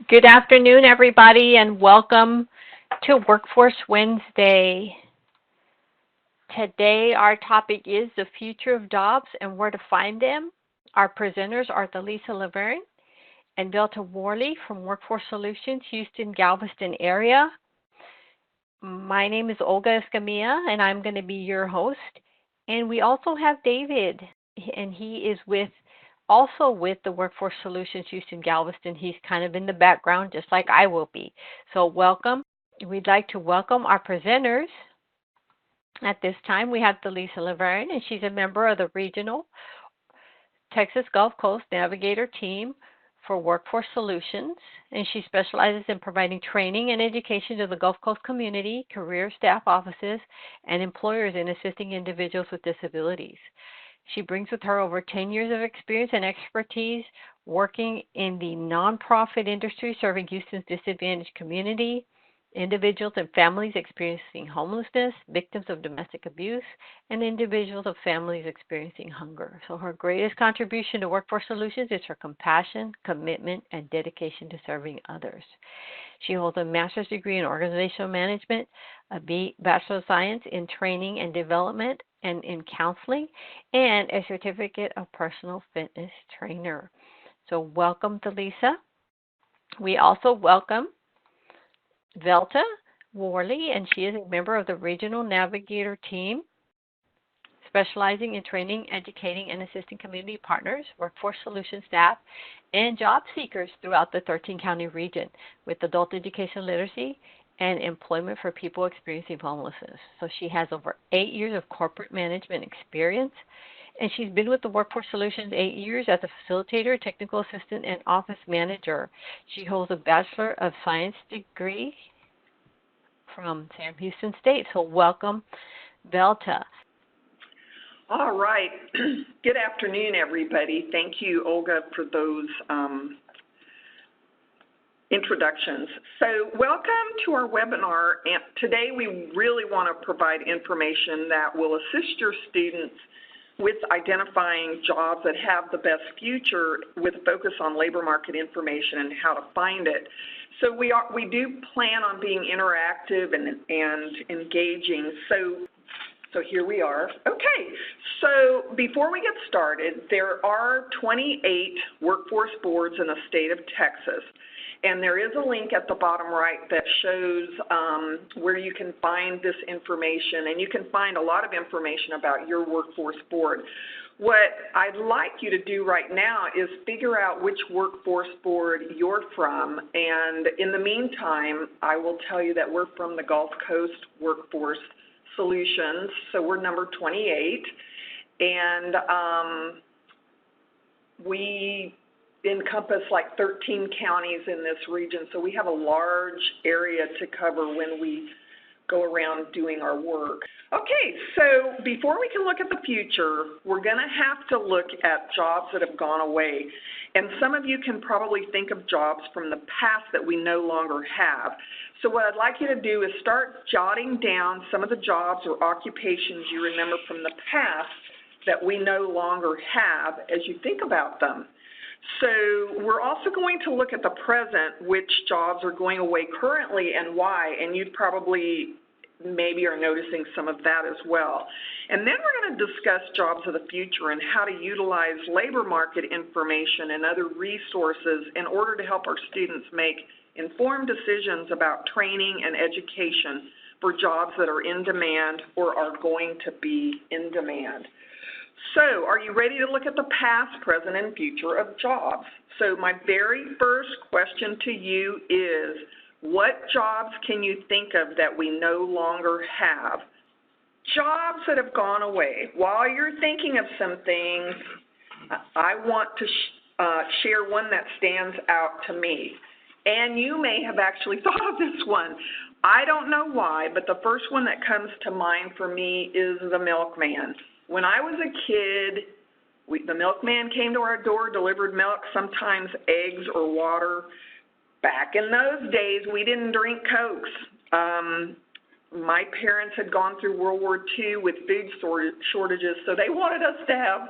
Good afternoon, everybody, and welcome to Workforce Wednesday. Today, our topic is the future of jobs and where to find them. Our presenters are Delisa Laverne and Delta Worley from Workforce Solutions, Houston, Galveston area. My name is Olga Escamilla, and I'm going to be your host. And we also have David, and he is also with the Workforce Solutions Houston Galveston. He's kind of in the background, just like I will be. So welcome. We'd like to welcome our presenters. At this time, we have Delisa Laverne, and she's a member of the Regional Texas Gulf Coast Navigator Team for Workforce Solutions, and she specializes in providing training and education to the Gulf Coast community, career staff offices, and employers in assisting individuals with disabilities. She brings with her over 10 years of experience and expertise working in the nonprofit industry, serving Houston's disadvantaged community, individuals and families experiencing homelessness, victims of domestic abuse, and individuals of families experiencing hunger. So her greatest contribution to Workforce Solutions is her compassion, commitment, and dedication to serving others. She holds a master's degree in organizational management, a Bachelor of Science in Training and Development and in Counseling, and a certificate of Personal Fitness Trainer. So welcome, Delisa. We also welcome Delta Worley, and she is a member of the Regional Navigator Team, specializing in training, educating, and assisting community partners, Workforce Solutions staff, and job seekers throughout the 13-county region with adult education literacy and employment for people experiencing homelessness. So she has over 8 years of corporate management experience, and she's been with the Workforce Solutions 8 years as a facilitator, technical assistant, and office manager. She holds a Bachelor of Science degree from Sam Houston State. So welcome, Delta. All right. Good afternoon, everybody. Thank you, Olga, for those introductions. So welcome to our webinar. And today we really want to provide information that will assist your students with identifying jobs that have the best future with a focus on labor market information and how to find it. So we do plan on being interactive and engaging. So here we are. Okay, so before we get started, there are 28 workforce boards in the state of Texas. And there is a link at the bottom right that shows where you can find this information, and you can find a lot of information about your workforce board. What I'd like you to do right now is figure out which workforce board you're from, and in the meantime, I will tell you that we're from the Gulf Coast Workforce Solutions, so we're number 28, and we encompass like 13 counties in this region, so we have a large area to cover when we go around doing our work. Okay, so before we can look at the future, we're going to have to look at jobs that have gone away. And some of you can probably think of jobs from the past that we no longer have. So what I'd like you to do is start jotting down some of the jobs or occupations you remember from the past that we no longer have as you think about them. So we're also going to look at the present, which jobs are going away currently and why, and you probably maybe are noticing some of that as well. And then we're going to discuss jobs of the future and how to utilize labor market information and other resources in order to help our students make informed decisions about training and education for jobs that are in demand or are going to be in demand. So, are you ready to look at the past, present, and future of jobs? So, my very first question to you is, what jobs can you think of that we no longer have? Jobs that have gone away. While you're thinking of some things, I want to share one that stands out to me. And you may have actually thought of this one. I don't know why, but the first one that comes to mind for me is the milkman. When I was a kid, the milkman came to our door, delivered milk, sometimes eggs or water. Back in those days, we didn't drink Cokes. My parents had gone through World War II with food shortages, so they wanted us to have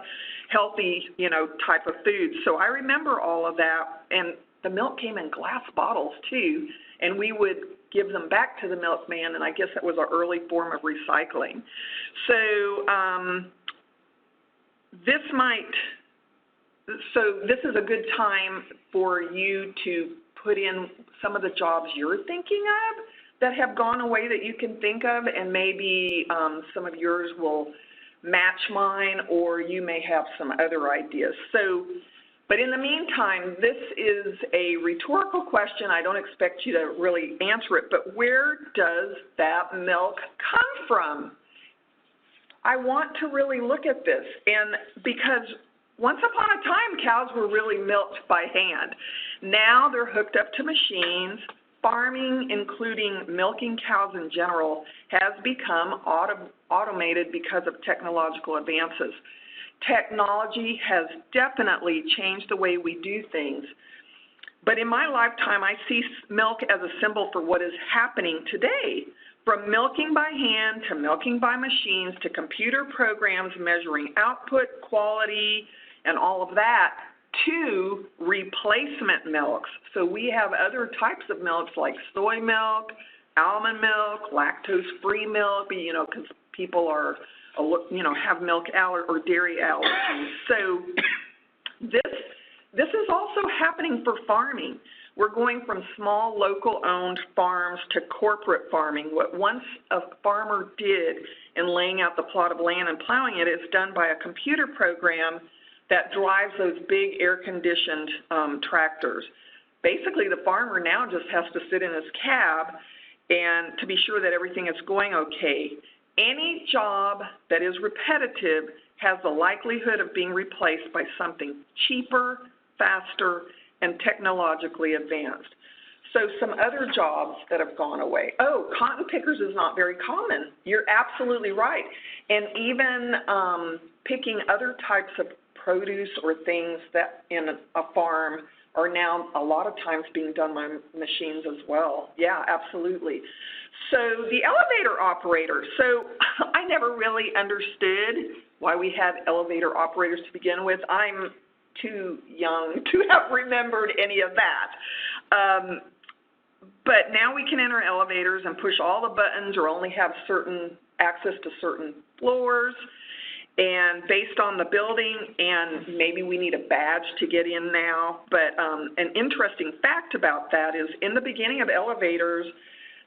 healthy, type of food. So I remember all of that, and the milk came in glass bottles too, and we would give them back to the milkman, and I guess that was our early form of recycling. So this is a good time for you to put in some of the jobs you're thinking of that have gone away that you can think of, and maybe some of yours will match mine, or you may have some other ideas. So, but in the meantime, this is a rhetorical question. I don't expect you to really answer it, but where does that milk come from? I want to really look at this, and because once upon a time, cows were really milked by hand. Now they're hooked up to machines. Farming, including milking cows in general, has become automated because of technological advances. Technology has definitely changed the way we do things. But in my lifetime, I see milk as a symbol for what is happening today. From milking by hand to milking by machines to computer programs measuring output, quality, and all of that, to replacement milks. So we have other types of milks like soy milk, almond milk, lactose-free milk, because people are, have milk or dairy allergies. So this is also happening for farming. We're going from small, local-owned farms to corporate farming. What once a farmer did in laying out the plot of land and plowing it is done by a computer program that drives those big air-conditioned tractors. Basically, the farmer now just has to sit in his cab and to be sure that everything is going okay. Any job that is repetitive has the likelihood of being replaced by something cheaper, faster, and technologically advanced. So some other jobs that have gone away. Oh, cotton pickers is not very common. You're absolutely right. And even picking other types of produce or things that in a farm are now a lot of times being done by machines as well. Yeah, absolutely. So the elevator operator. So I never really understood why we had elevator operators to begin with. I'm too young to have remembered any of that. But now we can enter elevators and push all the buttons or only have certain access to certain floors. And based on the building, and maybe we need a badge to get in now, but an interesting fact about that is in the beginning of elevators,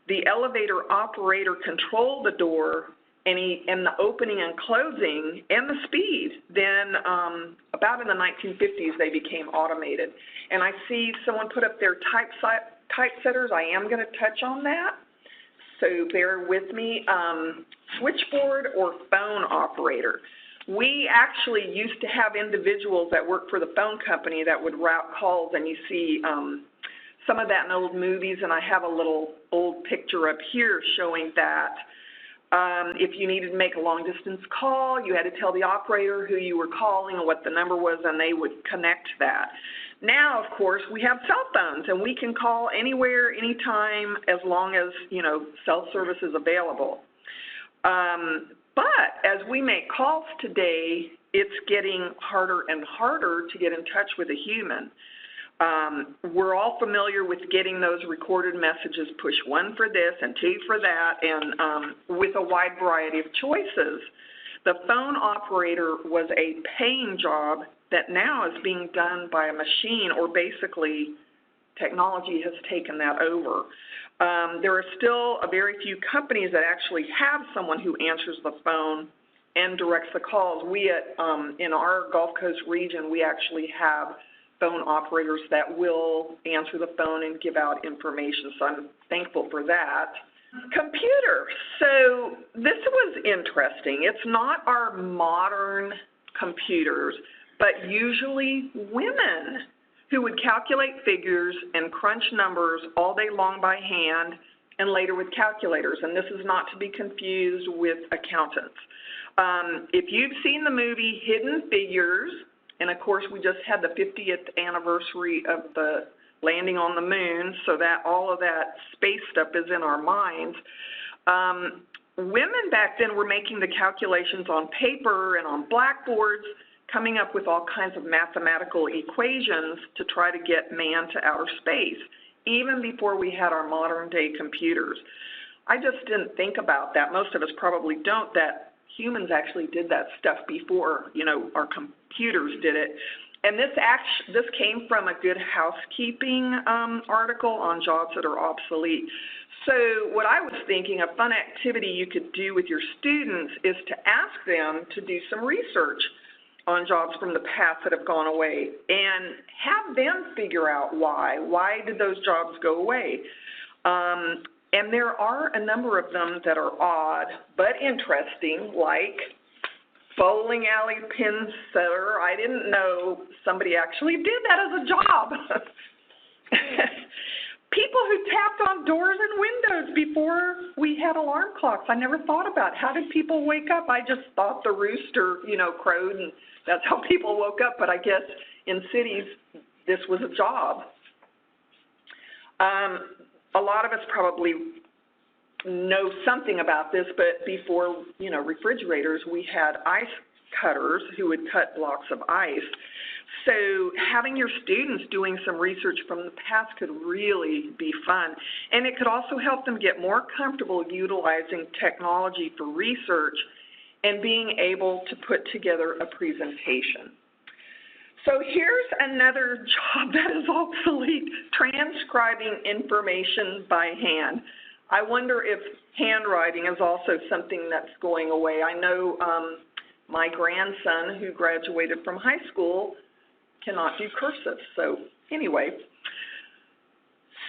the elevator operator controlled the door and the opening and closing and the speed. Then about in the 1950s, they became automated. And I see someone put up their typesetters. I am going to touch on that, so bear with me. Switchboard or phone operator. We actually used to have individuals that worked for the phone company that would route calls, and you see some of that in old movies, and I have a little old picture up here showing that. If you needed to make a long-distance call, you had to tell the operator who you were calling and what the number was, and they would connect that. Now, of course, we have cell phones, and we can call anywhere, anytime, as long as, cell service is available. But as we make calls today, it's getting harder and harder to get in touch with a human. We're all familiar with getting those recorded messages, push 1 for this and 2 for that, and with a wide variety of choices. The phone operator was a paying job that now is being done by a machine, or basically technology has taken that over. There are still a very few companies that actually have someone who answers the phone and directs the calls. We in our Gulf Coast region, we actually have phone operators that will answer the phone and give out information, so I'm thankful for that. Computer. So this was interesting. It's not our modern computers, but usually women who would calculate figures and crunch numbers all day long by hand and later with calculators. And this is not to be confused with accountants. If you've seen the movie Hidden Figures, and of course we just had the 50th anniversary of the landing on the moon, so that all of that space stuff is in our minds. Women back then were making the calculations on paper and on blackboards. coming up with all kinds of mathematical equations to try to get man to outer space, even before we had our modern day computers. I just didn't think about that. Most of us probably don't, that humans actually did that stuff before, you know, our computers did it. And this came from a Good Housekeeping article on jobs that are obsolete. So what I was thinking, a fun activity you could do with your students is to ask them to do some research on jobs from the past that have gone away and have them figure out why. Why did those jobs go away? And there are a number of them that are odd but interesting, like bowling alley pin setter. I didn't know somebody actually did that as a job. People who tapped on doors and windows before we had alarm clocks. I never thought about how did people wake up. I just thought the rooster, you know, crowed, and that's how people woke up. But I guess in cities, this was a job. A lot of us probably know something about this, but before, you know, refrigerators, we had ice cutters who would cut blocks of ice. So having your students doing some research from the past could really be fun. And it could also help them get more comfortable utilizing technology for research and being able to put together a presentation. So here's another job that is obsolete, transcribing information by hand. I wonder if handwriting is also something that's going away. I know my grandson, who graduated from high school, cannot do cursive. So anyway,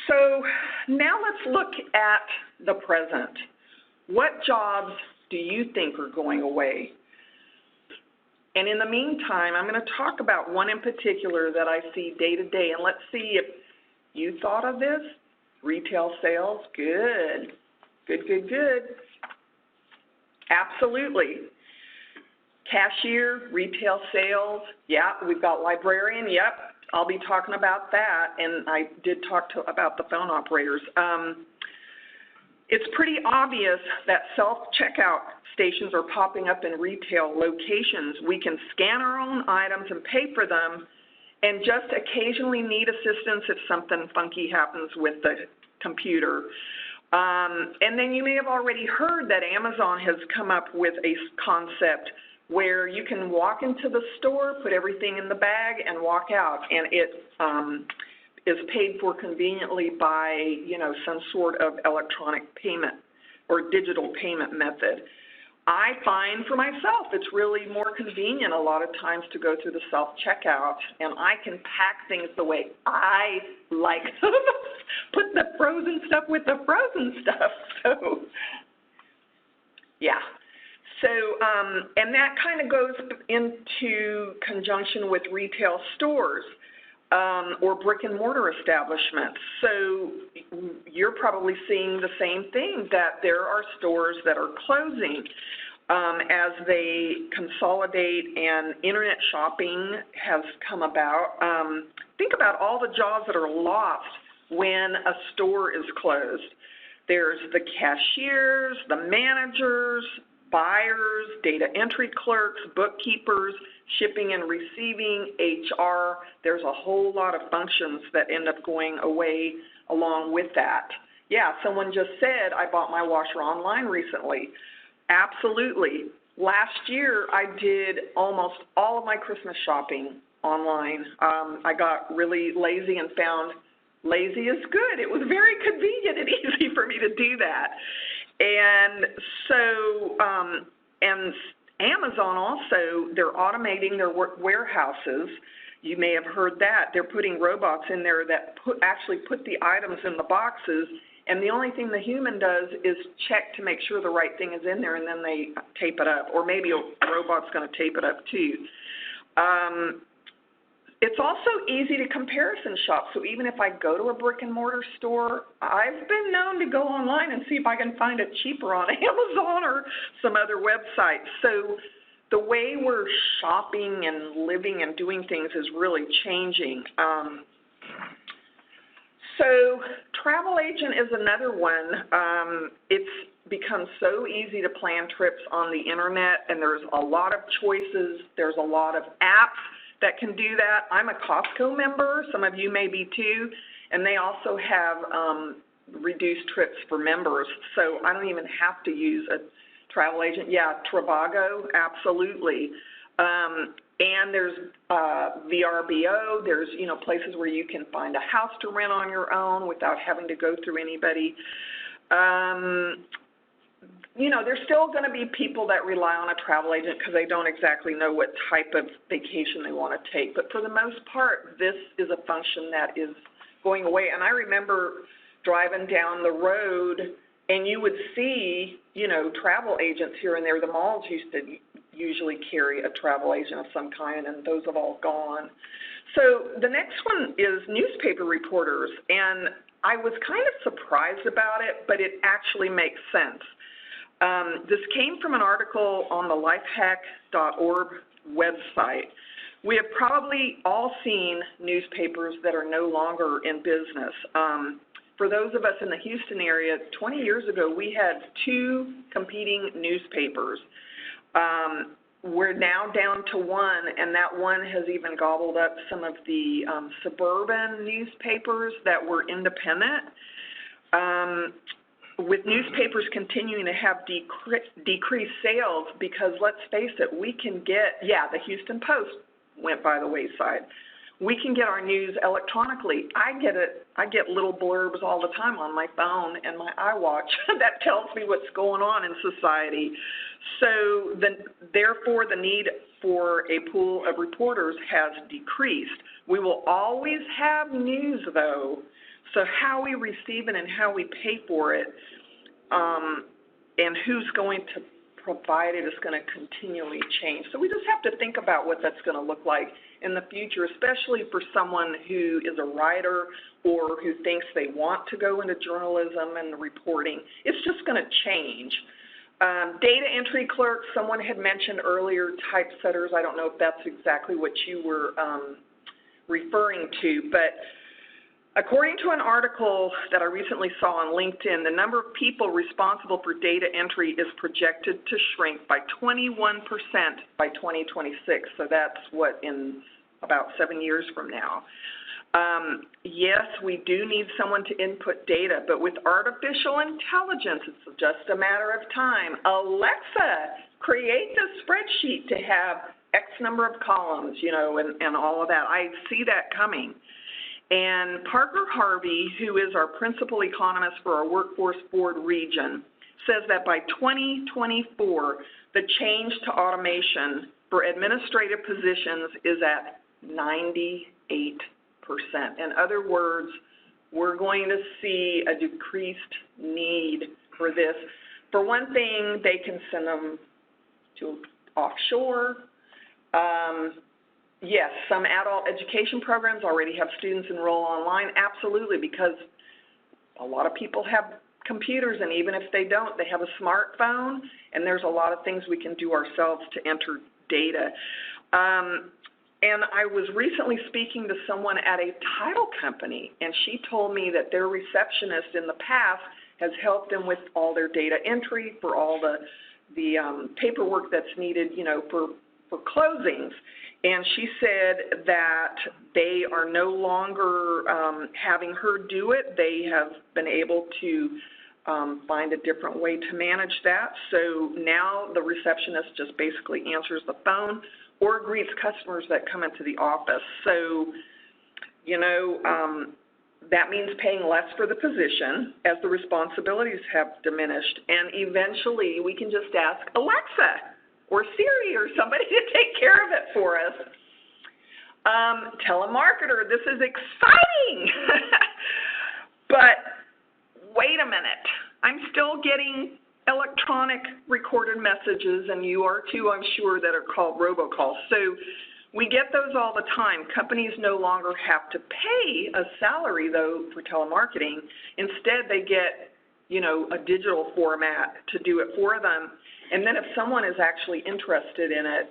so now let's look at the present. What jobs do you think are going away? And in the meantime, I'm going to talk about one in particular that I see day to day, and let's see if you thought of this. Retail sales, good, good, good, good. Absolutely. Cashier, retail sales, yeah, we've got librarian, yep, I'll be talking about that, and I did talk about the phone operators. It's pretty obvious that self-checkout stations are popping up in retail locations. We can scan our own items and pay for them, and just occasionally need assistance if something funky happens with the computer. And then you may have already heard that Amazon has come up with a concept where you can walk into the store, put everything in the bag, and walk out, and it is paid for conveniently by, you know, some sort of electronic payment or digital payment method. I find for myself it's really more convenient a lot of times to go through the self-checkout, and I can pack things the way I like them. Put the frozen stuff with the frozen stuff. So, yeah. So, and that kind of goes into conjunction with retail stores or brick and mortar establishments. So you're probably seeing the same thing, that there are stores that are closing as they consolidate and internet shopping has come about. Think about all the jobs that are lost when a store is closed. There's the cashiers, the managers, buyers, data entry clerks, bookkeepers, shipping and receiving, HR. There's a whole lot of functions that end up going away along with that. Yeah, someone just said, I bought my washer online recently. Absolutely. Last year, I did almost all of my Christmas shopping online. I got really lazy and found lazy is good. It was very convenient and easy for me to do that. And so, and Amazon also, they're automating their warehouses. You may have heard that. They're putting robots in there that actually put the items in the boxes, and the only thing the human does is check to make sure the right thing is in there, and then they tape it up. Or maybe a robot's going to tape it up too. It's also easy to comparison shop. So even if I go to a brick and mortar store, I've been known to go online and see if I can find it cheaper on Amazon or some other website. So the way we're shopping and living and doing things is really changing. So travel agent is another one. It's become so easy to plan trips on the internet, and there's a lot of choices. There's a lot of apps that can do that. I'm a Costco member. Some of you may be too, and they also have reduced trips for members, so I don't even have to use a travel agent. Yeah, Trivago, absolutely. And there's VRBO. There's, places where you can find a house to rent on your own without having to go through anybody. There's still going to be people that rely on a travel agent because they don't exactly know what type of vacation they want to take. But for the most part, this is a function that is going away. And I remember driving down the road, and you would see, travel agents here and there. The malls used to usually carry a travel agent of some kind, and those have all gone. So the next one is newspaper reporters, and I was kind of surprised about it, but it actually makes sense. This came from an article on the lifehack.org website. We have probably all seen newspapers that are no longer in business. For those of us in the Houston area, 20 years ago, we had 2 competing newspapers. We're now down to 1, and that one has even gobbled up some of the suburban newspapers that were independent. With newspapers continuing to have decreased sales, because let's face it, we can get, the Houston Post went by the wayside. We can get our news electronically. I get little blurbs all the time on my phone and my iWatch that tells me what's going on in society. So therefore, the need for a pool of reporters has decreased. We will always have news, though, so how we receive it and how we pay for it and who's going to provide it is going to continually change. So we just have to think about what that's going to look like in the future, especially for someone who is a writer or who thinks they want to go into journalism and reporting. It's just going to change. Data entry clerks, someone had mentioned earlier, typesetters. I don't know if that's exactly what you were referring to, but according to an article that I recently saw on LinkedIn, the number of people responsible for data entry is projected to shrink by 21% by 2026. So that's in about 7 years from now. Yes, we do need someone to input data, but with artificial intelligence, it's just a matter of time. Alexa, create the spreadsheet to have X number of columns, and all of that. I see that coming. And Parker Harvey, who is our principal economist for our Workforce Board region, says that by 2024, the change to automation for administrative positions is at 98%. In other words, we're going to see a decreased need for this. For one thing, they can send them to offshore. Yes, some adult education programs already have students enroll online, absolutely, because a lot of people have computers, and even if they don't, they have a smartphone, and there's a lot of things we can do ourselves to enter data. And I was recently speaking to someone at a title company, and she told me that their receptionist in the past has helped them with all their data entry for all the paperwork that's needed, for closings. And she said that they are no longer having her do it. They have been able to find a different way to manage that. So now the receptionist just basically answers the phone or greets customers that come into the office. So, that means paying less for the position as the responsibilities have diminished. And eventually we can just ask Alexa or Siri or somebody to take care of it for us. Telemarketer, this is exciting. But wait a minute. I'm still getting electronic recorded messages, and you are too, I'm sure, that are called robocalls. So we get those all the time. Companies no longer have to pay a salary, though, for telemarketing. Instead, they get, a digital format to do it for them. And then if someone is actually interested in it,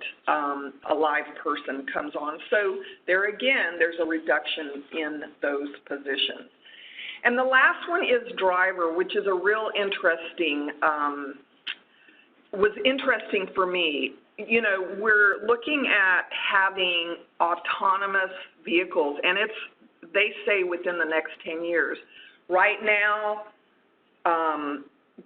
a live person comes on. So there again, there's a reduction in those positions. And the last one is driver, which is a real interesting, was interesting for me. You know, we're looking at having autonomous vehicles, and they say within the next 10 years. Right now,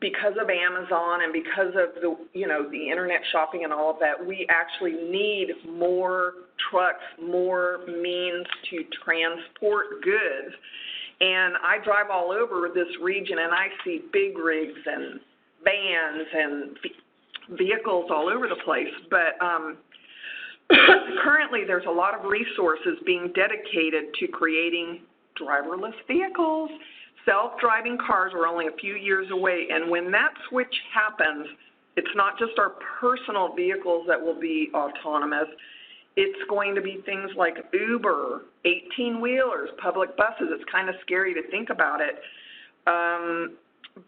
because of Amazon and because of the internet shopping and all of that, we actually need more trucks, more means to transport goods. And I drive all over this region, and I see big rigs and vans and vehicles all over the place. But currently, there's a lot of resources being dedicated to creating driverless vehicles. Self-driving cars are only a few years away, and when that switch happens, it's not just our personal vehicles that will be autonomous. It's going to be things like Uber, 18-wheelers, public buses. It's kind of scary to think about it,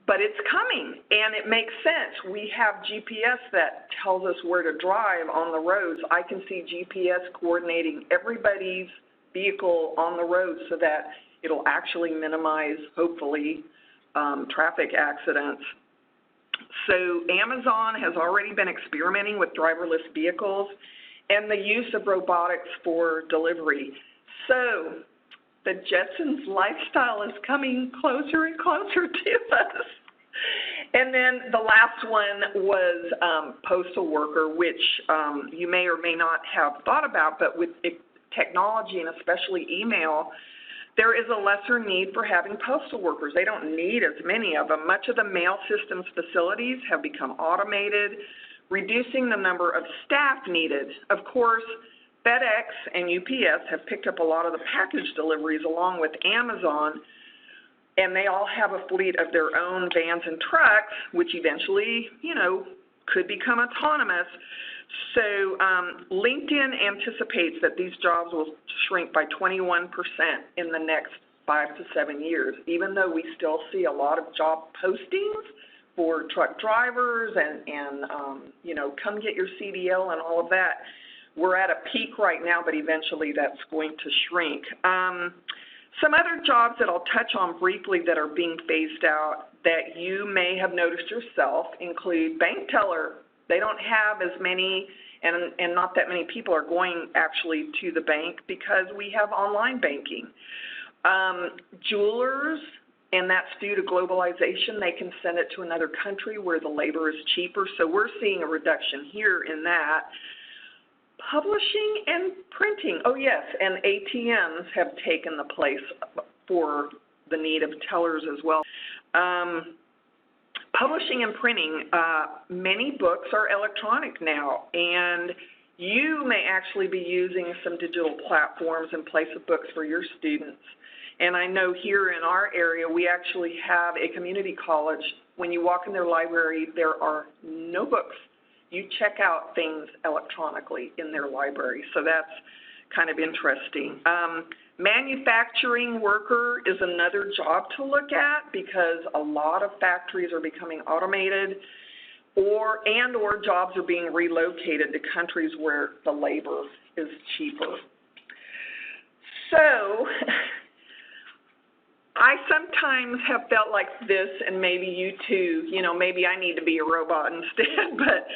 but it's coming, and it makes sense. We have GPS that tells us where to drive on the roads. I can see GPS coordinating everybody's vehicle on the road so that it'll actually minimize, hopefully, traffic accidents. So Amazon has already been experimenting with driverless vehicles and the use of robotics for delivery. So the Jetsons lifestyle is coming closer and closer to us. And then the last one was postal worker, which you may or may not have thought about, but with technology and especially email, there is a lesser need for having postal workers. They don't need as many of them. Much of the mail systems facilities have become automated, reducing the number of staff needed. Of course, FedEx and UPS have picked up a lot of the package deliveries along with Amazon, and they all have a fleet of their own vans and trucks, which eventually, could become autonomous. So LinkedIn anticipates that these jobs will shrink by 21% in the next 5 to 7 years, even though we still see a lot of job postings for truck drivers and come get your CDL and all of that. We're at a peak right now, but eventually that's going to shrink. Some other jobs that I'll touch on briefly that are being phased out that you may have noticed yourself include bank teller. They don't have as many, and not that many people are going actually to the bank because we have online banking. Jewelers, and that's due to globalization. They can send it to another country where the labor is cheaper, so we're seeing a reduction here in that. Publishing and printing, oh yes, and ATMs have taken the place for the need of tellers as well. Publishing and printing, many books are electronic now, and you may actually be using some digital platforms in place of books for your students. And I know here in our area, we actually have a community college. When you walk in their library, there are no books. You check out things electronically in their library, so that's kind of interesting. Manufacturing worker is another job to look at because a lot of factories are becoming automated or jobs are being relocated to countries where the labor is cheaper. So I sometimes have felt like this, and maybe you too, maybe I need to be a robot instead, but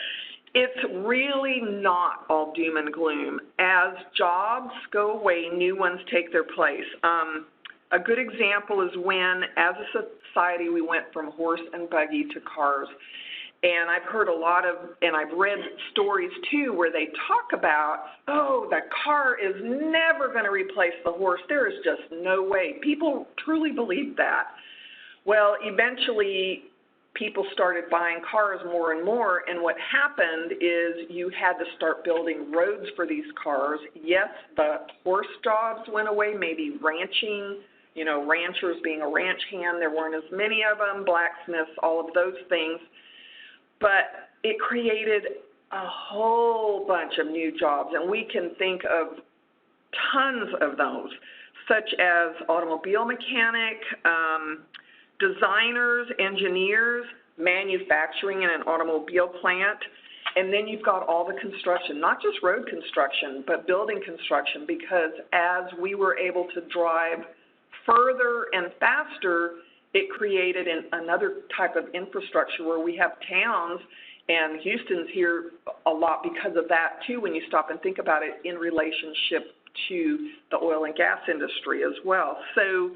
it's really not all doom and gloom. As jobs go away, new ones take their place. A good example is when, as a society, we went from horse and buggy to cars. And I've heard and I've read stories too where they talk about, the car is never going to replace the horse. There is just no way. People truly believe that. Well, eventually, people started buying cars more and more, and what happened is you had to start building roads for these cars. Yes, the horse jobs went away, maybe ranching, ranchers being a ranch hand, there weren't as many of them, blacksmiths, all of those things. But it created a whole bunch of new jobs, and we can think of tons of those, such as automobile mechanic, designers, engineers, manufacturing in an automobile plant, and then you've got all the construction, not just road construction, but building construction, because as we were able to drive further and faster, it created another type of infrastructure where we have towns, and Houston's here a lot because of that too, when you stop and think about it in relationship to the oil and gas industry as well. So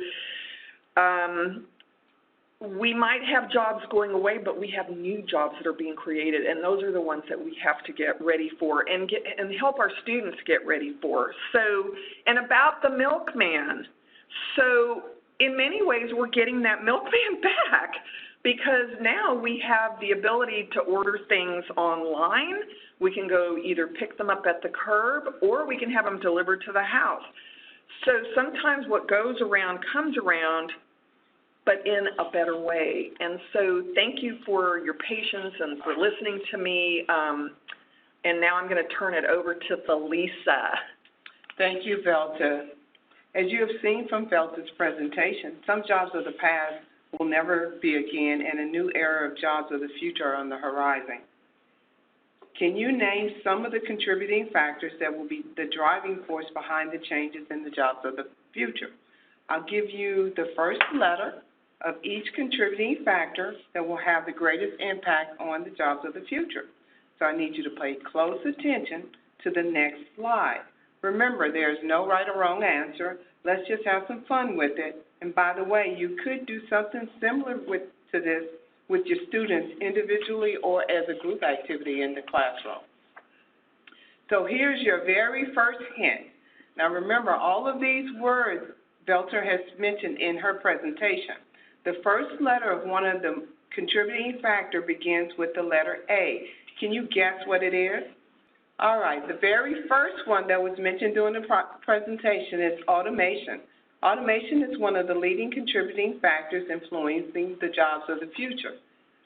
we might have jobs going away, but we have new jobs that are being created, and those are the ones that we have to get ready for and help our students get ready for. So, and about the milkman. So in many ways, we're getting that milkman back because now we have the ability to order things online. We can go either pick them up at the curb or we can have them delivered to the house. So sometimes what goes around comes around, but in a better way. And so thank you for your patience and for listening to me. And now I'm going to turn it over to Felisa. Thank you, Velta. As you have seen from Velta's presentation, some jobs of the past will never be again, and a new era of jobs of the future are on the horizon. Can you name some of the contributing factors that will be the driving force behind the changes in the jobs of the future? I'll give you the first letter of each contributing factor that will have the greatest impact on the jobs of the future. So I need you to pay close attention to the next slide. Remember, there's no right or wrong answer. Let's just have some fun with it. And by the way, you could do something similar to this with your students individually or as a group activity in the classroom. So here's your very first hint. Now remember, all of these words Velta has mentioned in her presentation. The first letter of one of the contributing factor begins with the letter A. Can you guess what it is? All right, the very first one that was mentioned during the presentation is automation. Automation is one of the leading contributing factors influencing the jobs of the future.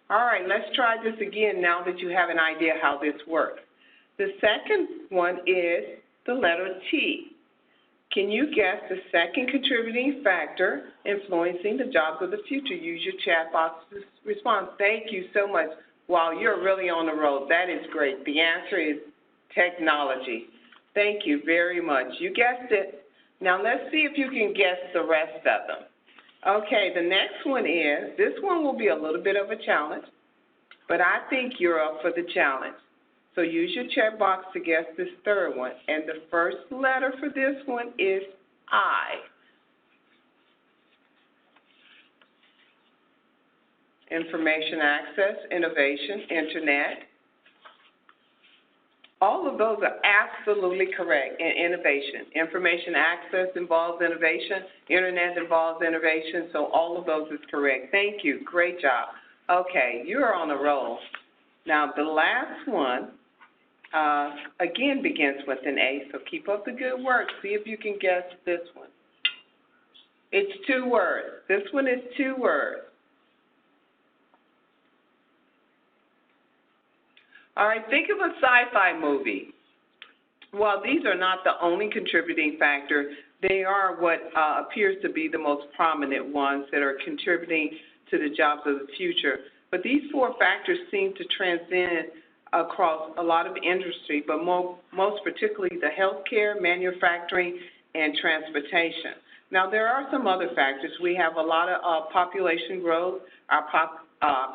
All right, let's try this again now that you have an idea how this works. The second one is the letter T. Can you guess the second contributing factor influencing the jobs of the future? Use your chat box to respond. Thank you so much. Wow, you're really on the road. That is great. The answer is technology. Thank you very much. You guessed it. Now let's see if you can guess the rest of them. Okay, the next one is, this one will be a little bit of a challenge, but I think you're up for the challenge. So use your chat box to guess this third one. And the first letter for this one is I. Information access, innovation, internet. All of those are absolutely correct in innovation. Information access involves innovation. Internet involves innovation. So all of those is correct. Thank you. Great job. Okay, you're on a roll. Now, the last one, again, begins with an A, so keep up the good work. See if you can guess this one. It's 2 words. This one is 2 words. All right, think of a sci-fi movie. While these are not the only contributing factor, they are what appears to be the most prominent ones that are contributing to the jobs of the future. But these 4 factors seem to transcend across a lot of industry, but most particularly the healthcare, manufacturing, and transportation. Now, there are some other factors. We have a lot of population growth. Our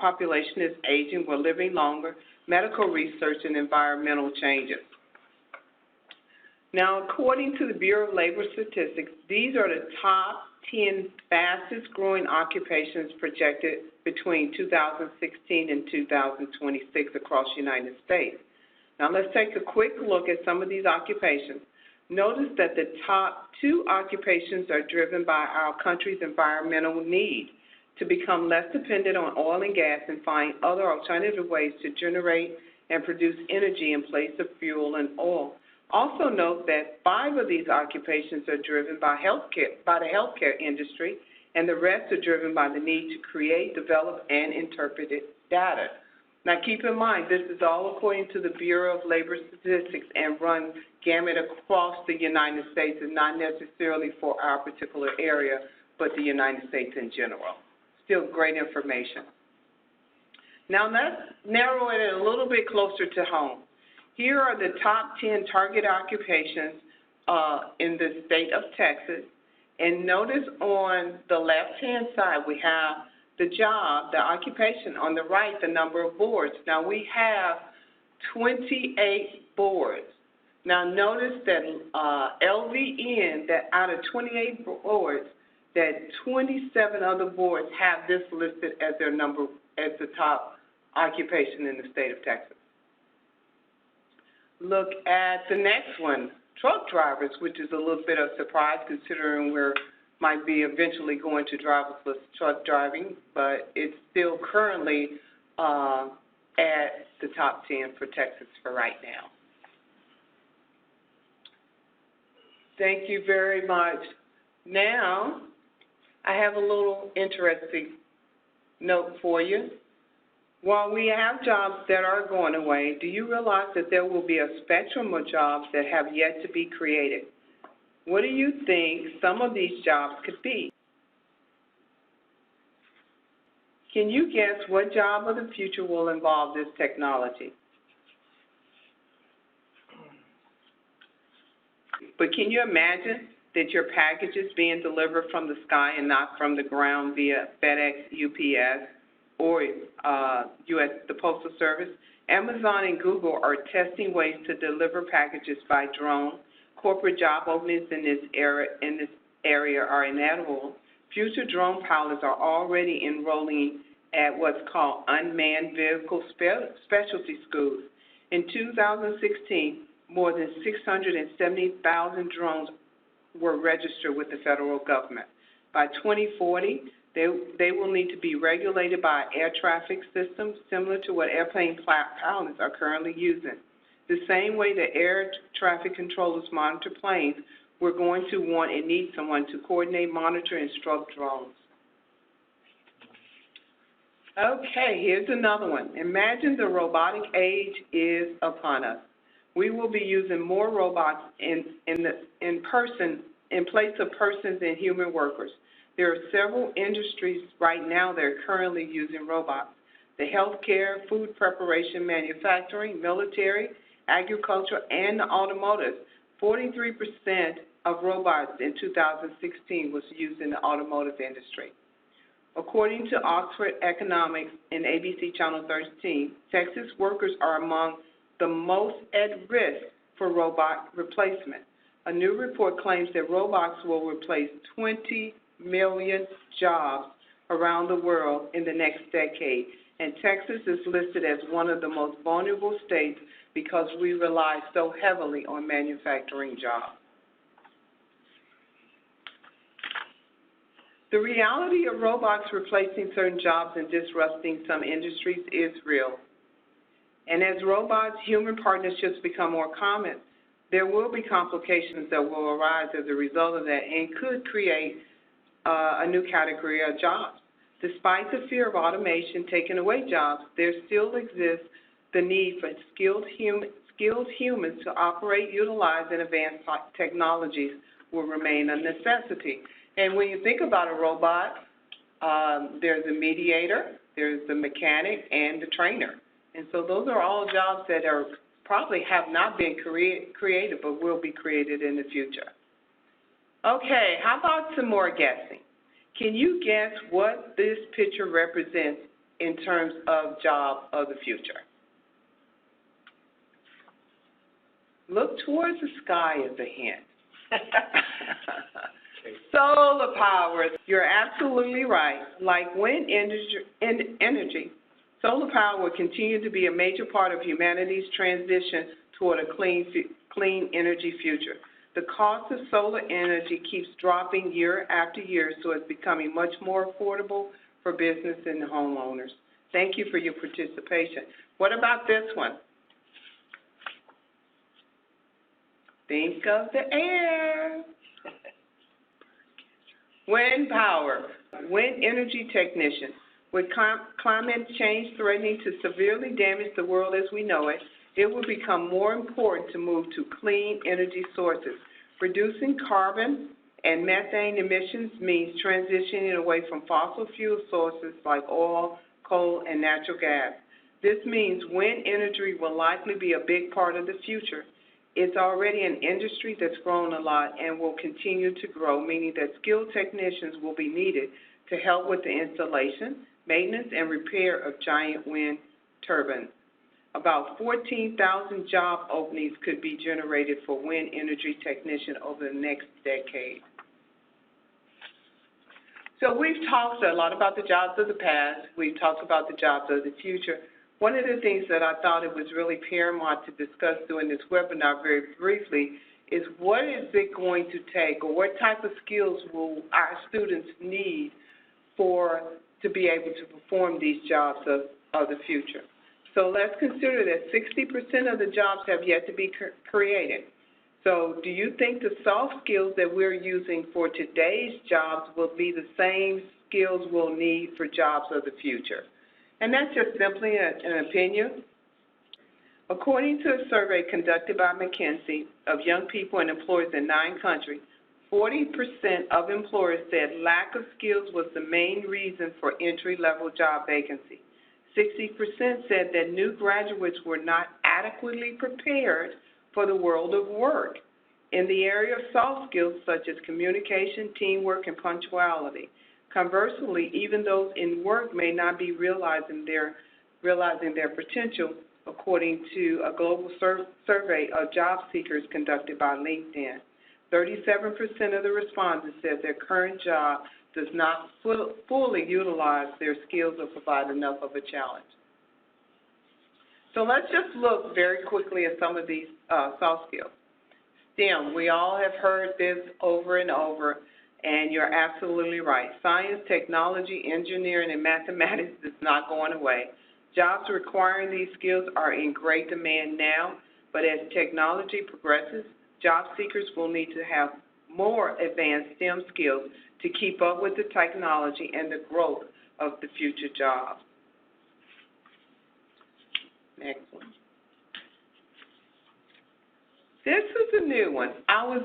population is aging. We're living longer. Medical research and environmental changes. Now, according to the Bureau of Labor Statistics, these are the top 10 fastest growing occupations projected between 2016 and 2026 across the United States. Now, let's take a quick look at some of these occupations. Notice that the top 2 occupations are driven by our country's environmental need to become less dependent on oil and gas and find other alternative ways to generate and produce energy in place of fuel and oil. Also note that 5 of these occupations are driven by the healthcare industry, and the rest are driven by the need to create, develop, and interpret data. Now keep in mind, this is all according to the Bureau of Labor Statistics and run gamut across the United States and not necessarily for our particular area, but the United States in general. Still great information. Now let's narrow it a little bit closer to home. Here are the top 10 target occupations in the state of Texas, And notice on the left-hand side, we have the job, the occupation. On the right, the number of boards. Now, we have 28 boards. Now, notice that LVN, that out of 28 boards, that 27 other boards have this listed as their number, as the top occupation in the state of Texas. Look at the next one, truck drivers, which is a little bit of surprise considering we might be eventually going to driverless truck driving, but it's still currently at the top 10 for Texas for right now. Thank you very much. Now, I have a little interesting note for you. While we have jobs that are going away, do you realize that there will be a spectrum of jobs that have yet to be created? What do you think some of these jobs could be? Can you guess what job of the future will involve this technology? But can you imagine that your package is being delivered from the sky and not from the ground via FedEx, UPS, or the Postal Service? Amazon and Google are testing ways to deliver packages by drone. Corporate job openings in this area are inevitable. Future drone pilots are already enrolling at what's called unmanned vehicle specialty schools. In 2016, more than 670,000 drones were registered with the federal government. By 2040, they will need to be regulated by air traffic systems similar to what airplane pilots are currently using. The same way that air traffic controllers monitor planes, we're going to want and need someone to coordinate, monitor, and instruct drones. Okay, here's another one. Imagine the robotic age is upon us. We will be using more robots in place of persons and human workers. There are several industries right now that are currently using robots. The healthcare, food preparation, manufacturing, military, agriculture, and the automotive. 43% of robots in 2016 was used in the automotive industry. According to Oxford Economics and ABC Channel 13, Texas workers are among the most at risk for robot replacement. A new report claims that robots will replace 20 million jobs around the world in the next decade, and Texas is listed as one of the most vulnerable states because we rely so heavily on manufacturing jobs. The reality of robots replacing certain jobs and disrupting some industries is real. And as robots, human partnerships become more common, there will be complications that will arise as a result of that and could create a new category of jobs. Despite the fear of automation taking away jobs, there still exists the need for skilled humans to operate, utilize, and advance technologies will remain a necessity. And when you think about a robot, there's a mediator, there's the mechanic, and the trainer. And so those are all jobs that are probably have not been created but will be created in the future. Okay, how about some more guessing? Can you guess what this picture represents in terms of job of the future? Look towards the sky as a hint. Solar power. You're absolutely right. Like wind energy, solar power will continue to be a major part of humanity's transition toward a clean energy future. The cost of solar energy keeps dropping year after year, so it's becoming much more affordable for business and homeowners. Thank you for your participation. What about this one? Think of the air. Wind power, wind energy technician. With climate change threatening to severely damage the world as we know it, it will become more important to move to clean energy sources. Reducing carbon and methane emissions means transitioning away from fossil fuel sources like oil, coal, and natural gas. This means wind energy will likely be a big part of the future. It's already an industry that's grown a lot and will continue to grow, meaning that skilled technicians will be needed to help with the installation, maintenance, and repair of giant wind turbines. About 14,000 job openings could be generated for wind energy technician over the next decade. So we've talked a lot about the jobs of the past. We've talked about the jobs of the future. One of the things that I thought it was really paramount to discuss during this webinar very briefly is what is it going to take, or what type of skills will our students need to be able to perform these jobs of the future. So let's consider that 60% of the jobs have yet to be created. So do you think the soft skills that we're using for today's jobs will be the same skills we'll need for jobs of the future? And that's just simply an opinion. According to a survey conducted by McKinsey of young people and employers in 9 countries, 40% of employers said lack of skills was the main reason for entry-level job vacancy. 60% said that new graduates were not adequately prepared for the world of work in the area of soft skills such as communication, teamwork, and punctuality. Conversely, even those in work may not be realizing their potential, according to a global survey of job seekers conducted by LinkedIn. 37% of the respondents said their current job does not fully utilize their skills or provide enough of a challenge. So let's just look very quickly at some of these soft skills. STEM, we all have heard this over and over, and you're absolutely right. Science, technology, engineering, and mathematics is not going away. Jobs requiring these skills are in great demand now, but as technology progresses, job seekers will need to have more advanced STEM skills to keep up with the technology and the growth of the future jobs. Next one. This is a new one. I was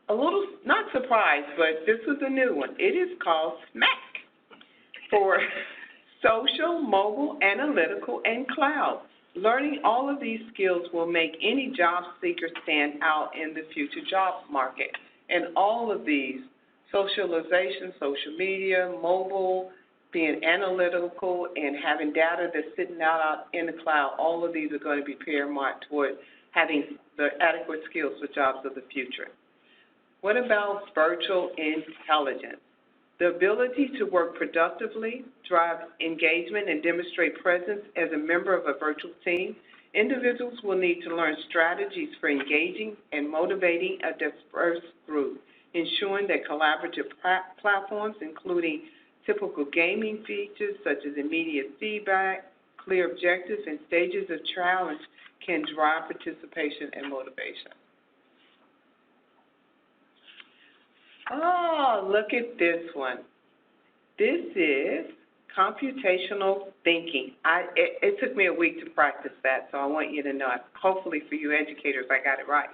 a little, not surprised, but this was a new one. It is called SMAC for Social, Mobile, Analytical, and Cloud. Learning all of these skills will make any job seeker stand out in the future job market. And all of these, socialization, social media, mobile, being analytical, and having data that's sitting out in the cloud, all of these are going to be paramount toward having the adequate skills for jobs of the future. What about virtual intelligence? The ability to work productively, drive engagement, and demonstrate presence as a member of a virtual team. Individuals will need to learn strategies for engaging and motivating a diverse group, ensuring that collaborative platforms, including typical gaming features such as immediate feedback, clear objectives, and stages of challenge can drive participation and motivation. Oh, look at this one. This is computational thinking. It took me a week to practice that, so I want you to know. Hopefully for you educators, I got it right.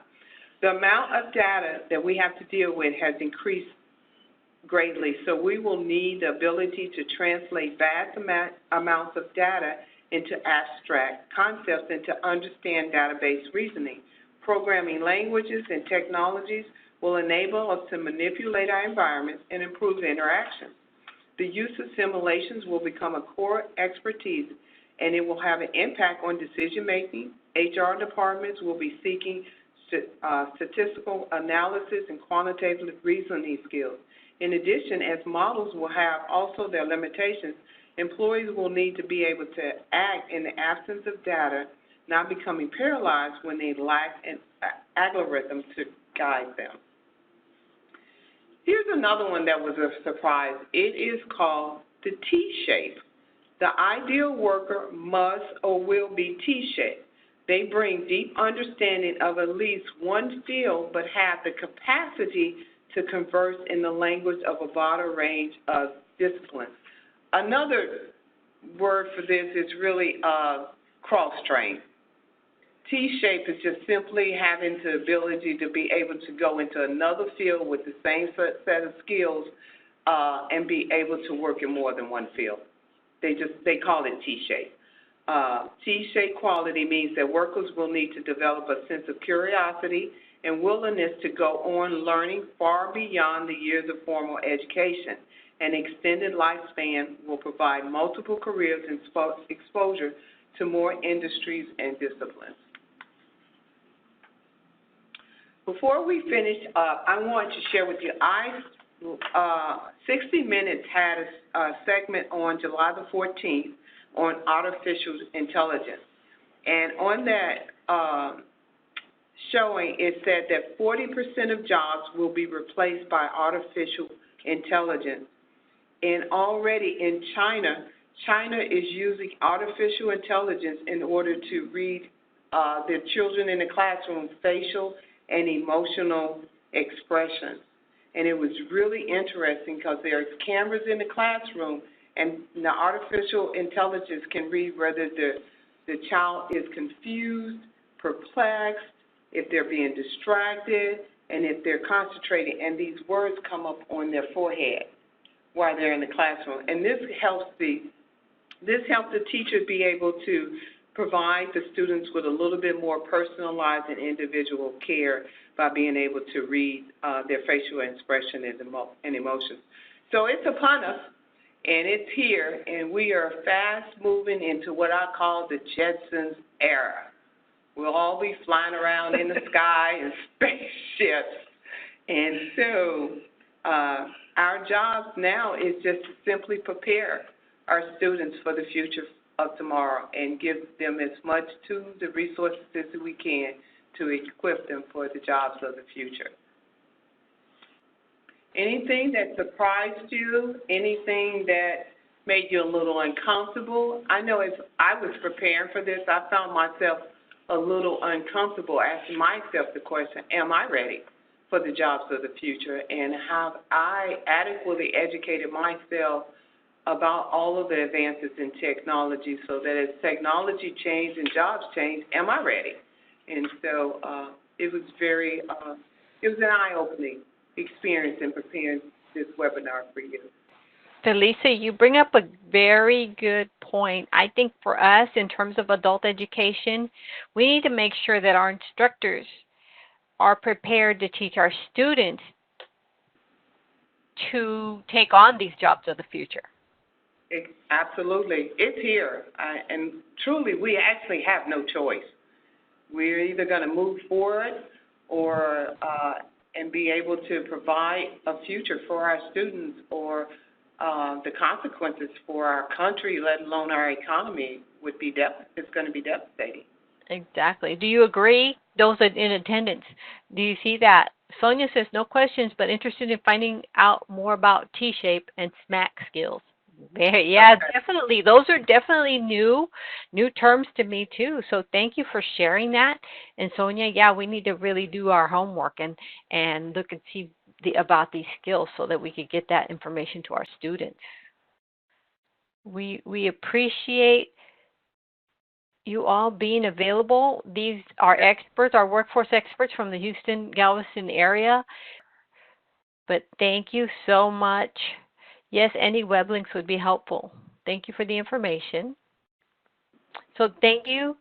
The amount of data that we have to deal with has increased greatly, so we will need the ability to translate vast amounts of data into abstract concepts and to understand database reasoning. Programming languages and technologies will enable us to manipulate our environments and improve interactions. The use of simulations will become a core expertise, and it will have an impact on decision-making. HR departments will be seeking statistical analysis and quantitative reasoning skills. In addition, as models will have also their limitations, employees will need to be able to act in the absence of data, not becoming paralyzed when they lack an algorithm to guide them. Here's another one that was a surprise. It is called the T-shape. The ideal worker must or will be T-shaped. They bring deep understanding of at least one field, but have the capacity to converse in the language of a broader range of disciplines. Another word for this is really cross-trained. T-shape is just simply having the ability to be able to go into another field with the same set of skills and be able to work in more than one field. They call it T-shape. T-shaped quality means that workers will need to develop a sense of curiosity and willingness to go on learning far beyond the years of formal education. An extended lifespan will provide multiple careers and exposure to more industries and disciplines. Before we finish up, I want to share with you, 60 Minutes had a segment on July the 14th on artificial intelligence. And on that showing, it said that 40% of jobs will be replaced by artificial intelligence. And already in China, China is using artificial intelligence in order to read their children in the classroom facial and emotional expressions. And it was really interesting because there's cameras in the classroom, and the artificial intelligence can read whether the child is confused, perplexed, if they're being distracted, and if they're concentrating. And these words come up on their forehead while they're in the classroom. And this helps the teacher be able to provide the students with a little bit more personalized and individual care by being able to read their facial expression and emotions. So it's upon us, and it's here, and we are fast moving into what I call the Jetsons era. We'll all be flying around in the sky in spaceships. And so our job now is just to simply prepare our students for the future of tomorrow and give them as much tools and resources as we can to equip them for the jobs of the future. Anything that surprised you, anything that made you a little uncomfortable? I know as I was preparing for this, I found myself a little uncomfortable asking myself the question, am I ready for the jobs of the future? And have I adequately educated myself about all of the advances in technology so that as technology changes and jobs change, am I ready? And so it was an eye-opening experience in preparing this webinar for you. Delisa, you bring up a very good point. I think for us, in terms of adult education, we need to make sure that our instructors are prepared to teach our students to take on these jobs of the future. Absolutely. It's here. And truly, we actually have no choice. We're either going to move forward or and be able to provide a future for our students, or the consequences for our country, let alone our economy, would be it's going to be devastating. Exactly. Do you agree? Those in attendance, do you see that? Sonia says, no questions, but interested in finding out more about T-shape and SMAC skills. Yeah, okay. Definitely. Those are definitely new terms to me too. So thank you for sharing that. And Sonia, yeah, we need to really do our homework and look and see about these skills so that we could get that information to our students. We appreciate you all being available. These are experts, our workforce experts from the Houston, Galveston area. But thank you so much. Yes, any web links would be helpful. Thank you for the information. So thank you,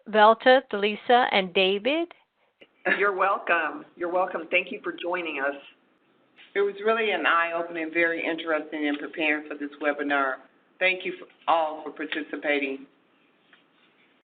Velta, Delisa, and David. You're welcome. You're welcome. Thank you for joining us. It was really an eye-opening, very interesting in preparing for this webinar. Thank you all for participating.